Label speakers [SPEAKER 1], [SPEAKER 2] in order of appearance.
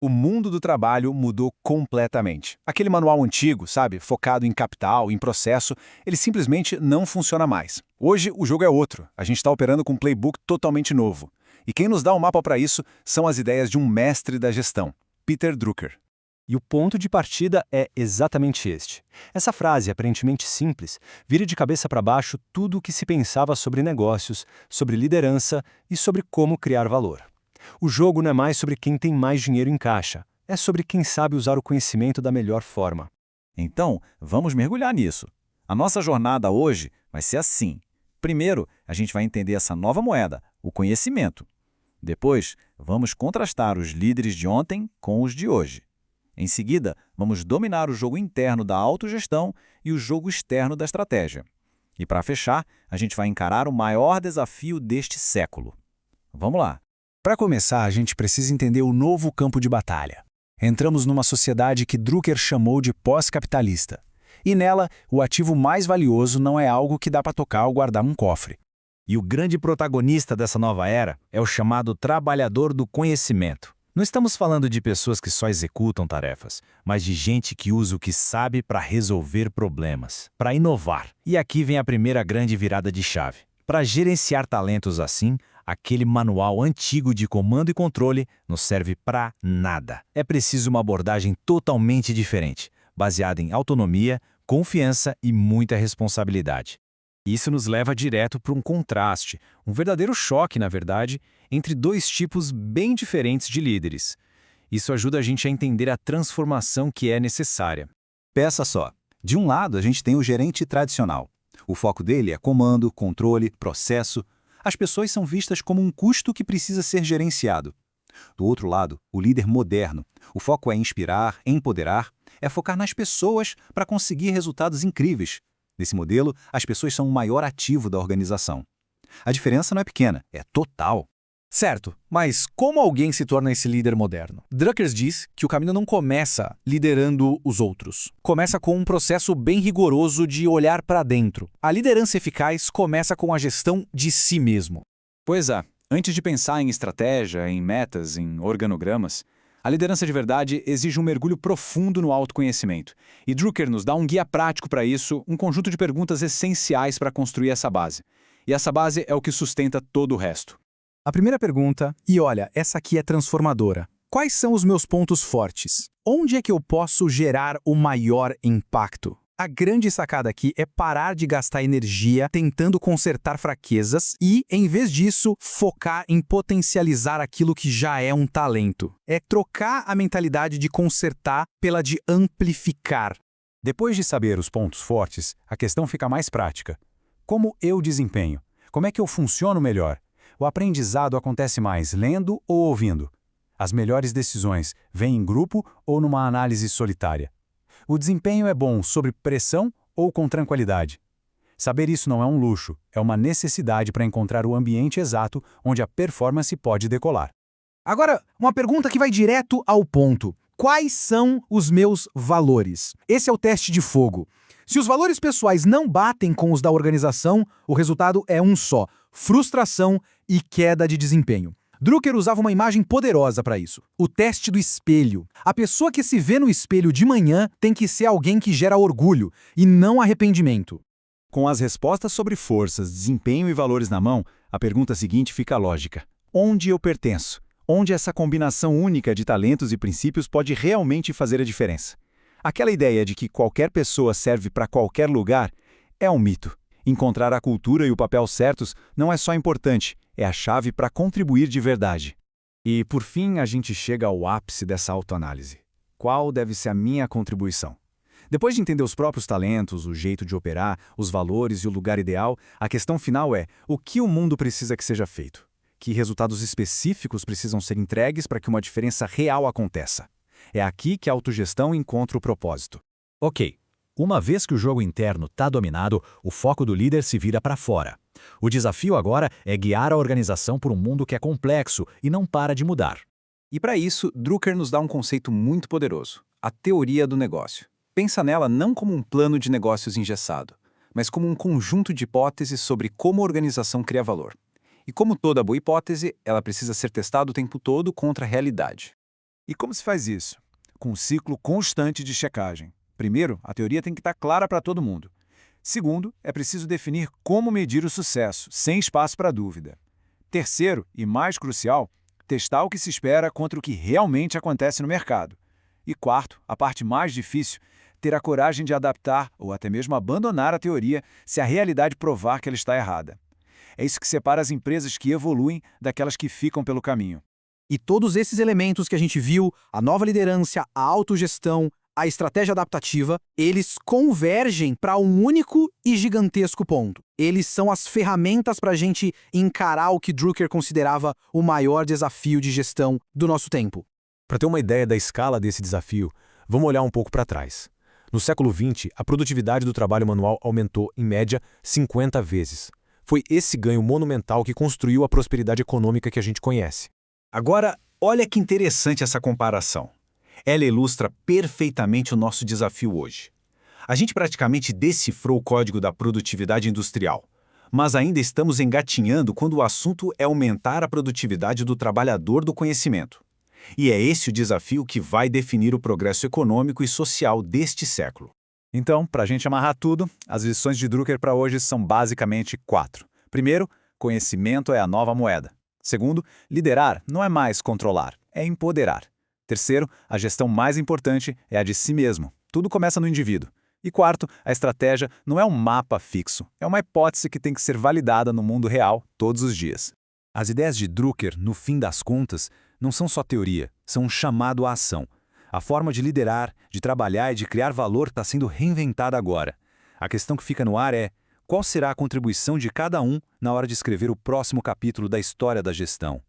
[SPEAKER 1] O mundo do trabalho mudou completamente. Aquele manual antigo, sabe, focado em capital, em processo, ele simplesmente não funciona mais. Hoje o jogo é outro. A gente está operando com um playbook totalmente novo. E quem nos dá um mapa para isso são as ideias de um mestre da gestão, Peter Drucker.
[SPEAKER 2] E o ponto de partida é exatamente este. Essa frase, aparentemente simples, vira de cabeça para baixo tudo o que se pensava sobre negócios, sobre liderança e sobre como criar valor. O jogo não é mais sobre quem tem mais dinheiro em caixa, é sobre quem sabe usar o conhecimento da melhor forma.
[SPEAKER 3] Então, vamos mergulhar nisso. A nossa jornada hoje vai ser assim. Primeiro, a gente vai entender essa nova moeda, o conhecimento. Depois, vamos contrastar os líderes de ontem com os de hoje. Em seguida, vamos dominar o jogo interno da autogestão e o jogo externo da estratégia. E para fechar, a gente vai encarar o maior desafio deste século. Vamos lá.
[SPEAKER 1] Para começar, a gente precisa entender o novo campo de batalha. Entramos numa sociedade que Drucker chamou de pós-capitalista. E nela, o ativo mais valioso não é algo que dá para tocar ou guardar num cofre.
[SPEAKER 4] E o grande protagonista dessa nova era é o chamado trabalhador do conhecimento. Não estamos falando de pessoas que só executam tarefas, mas de gente que usa o que sabe para resolver problemas, para inovar. E aqui vem a primeira grande virada de chave. Para gerenciar talentos assim, aquele manual antigo de comando e controle não serve para nada. É preciso uma abordagem totalmente diferente, baseada em autonomia, confiança e muita responsabilidade. Isso nos leva direto para um contraste, um verdadeiro choque, na verdade, entre dois tipos bem diferentes de líderes. Isso ajuda a gente a entender a transformação que é necessária.
[SPEAKER 5] Peça só. De um lado, a gente tem o gerente tradicional. O foco dele é comando, controle, processo. As pessoas são vistas como um custo que precisa ser gerenciado. Do outro lado, o líder moderno. O foco é inspirar, empoderar, é focar nas pessoas para conseguir resultados incríveis. Nesse modelo, as pessoas são o maior ativo da organização. A diferença não é pequena, é total.
[SPEAKER 6] Certo, mas como alguém se torna esse líder moderno? Drucker diz que o caminho não começa liderando os outros. Começa com um processo bem rigoroso de olhar para dentro. A liderança eficaz começa com a gestão de si mesmo.
[SPEAKER 7] Pois é, antes de pensar em estratégia, em metas, em organogramas, a liderança de verdade exige um mergulho profundo no autoconhecimento. E Drucker nos dá um guia prático para isso, um conjunto de perguntas essenciais para construir essa base. E essa base é o que sustenta todo o resto.
[SPEAKER 1] A primeira pergunta, e olha, essa aqui é transformadora. Quais são os meus pontos fortes? Onde é que eu posso gerar o maior impacto? A grande sacada aqui é parar de gastar energia tentando consertar fraquezas e, em vez disso, focar em potencializar aquilo que já é um talento. É trocar a mentalidade de consertar pela de amplificar.
[SPEAKER 5] Depois de saber os pontos fortes, a questão fica mais prática. Como eu desempenho? Como é que eu funciono melhor? O aprendizado acontece mais lendo ou ouvindo? As melhores decisões vêm em grupo ou numa análise solitária? O desempenho é bom sob pressão ou com tranquilidade? Saber isso não é um luxo, é uma necessidade para encontrar o ambiente exato onde a performance pode decolar.
[SPEAKER 8] Agora, uma pergunta que vai direto ao ponto. Quais são os meus valores? Esse é o teste de fogo. Se os valores pessoais não batem com os da organização, o resultado é um só: frustração e queda de desempenho. Drucker usava uma imagem poderosa para isso: o teste do espelho. A pessoa que se vê no espelho de manhã tem que ser alguém que gera orgulho e não arrependimento.
[SPEAKER 5] Com as respostas sobre forças, desempenho e valores na mão, a pergunta seguinte fica lógica: onde eu pertenço? Onde essa combinação única de talentos e princípios pode realmente fazer a diferença? Aquela ideia de que qualquer pessoa serve para qualquer lugar é um mito. Encontrar a cultura e o papel certos não é só importante, é a chave para contribuir de verdade.
[SPEAKER 1] E, por fim, a gente chega ao ápice dessa autoanálise. Qual deve ser a minha contribuição? Depois de entender os próprios talentos, o jeito de operar, os valores e o lugar ideal, a questão final é: o que o mundo precisa que seja feito? Que resultados específicos precisam ser entregues para que uma diferença real aconteça? É aqui que a autogestão encontra o propósito.
[SPEAKER 4] Ok, uma vez que o jogo interno está dominado, o foco do líder se vira para fora. O desafio agora é guiar a organização por um mundo que é complexo e não para de mudar.
[SPEAKER 7] E para isso, Drucker nos dá um conceito muito poderoso: a teoria do negócio. Pensa nela não como um plano de negócios engessado, mas como um conjunto de hipóteses sobre como a organização cria valor. E como toda boa hipótese, ela precisa ser testada o tempo todo contra a realidade.
[SPEAKER 3] E como se faz isso? Com um ciclo constante de checagem. Primeiro, a teoria tem que estar clara para todo mundo. Segundo, é preciso definir como medir o sucesso, sem espaço para dúvida. Terceiro, e mais crucial, testar o que se espera contra o que realmente acontece no mercado. E quarto, a parte mais difícil, ter a coragem de adaptar ou até mesmo abandonar a teoria se a realidade provar que ela está errada. É isso que separa as empresas que evoluem daquelas que ficam pelo caminho.
[SPEAKER 1] E todos esses elementos que a gente viu, a nova liderança, a autogestão, a estratégia adaptativa, eles convergem para um único e gigantesco ponto. Eles são as ferramentas para a gente encarar o que Drucker considerava o maior desafio de gestão do nosso tempo.
[SPEAKER 5] Para ter uma ideia da escala desse desafio, vamos olhar um pouco para trás. No século XX, a produtividade do trabalho manual aumentou, em média, 50 vezes. Foi esse ganho monumental que construiu a prosperidade econômica que a gente conhece.
[SPEAKER 6] Agora, olha que interessante essa comparação. Ela ilustra perfeitamente o nosso desafio hoje. A gente praticamente decifrou o código da produtividade industrial, mas ainda estamos engatinhando quando o assunto é aumentar a produtividade do trabalhador do conhecimento. E é esse o desafio que vai definir o progresso econômico e social deste século.
[SPEAKER 7] Então, para a gente amarrar tudo, as lições de Drucker para hoje são basicamente 4. Primeiro, conhecimento é a nova moeda. Segundo, liderar não é mais controlar, é empoderar. Terceiro, a gestão mais importante é a de si mesmo. Tudo começa no indivíduo. E quarto, a estratégia não é um mapa fixo, é uma hipótese que tem que ser validada no mundo real todos os dias.
[SPEAKER 4] As ideias de Drucker, no fim das contas, não são só teoria, são um chamado à ação. A forma de liderar, de trabalhar e de criar valor está sendo reinventada agora. A questão que fica no ar é: qual será a contribuição de cada um na hora de escrever o próximo capítulo da história da gestão?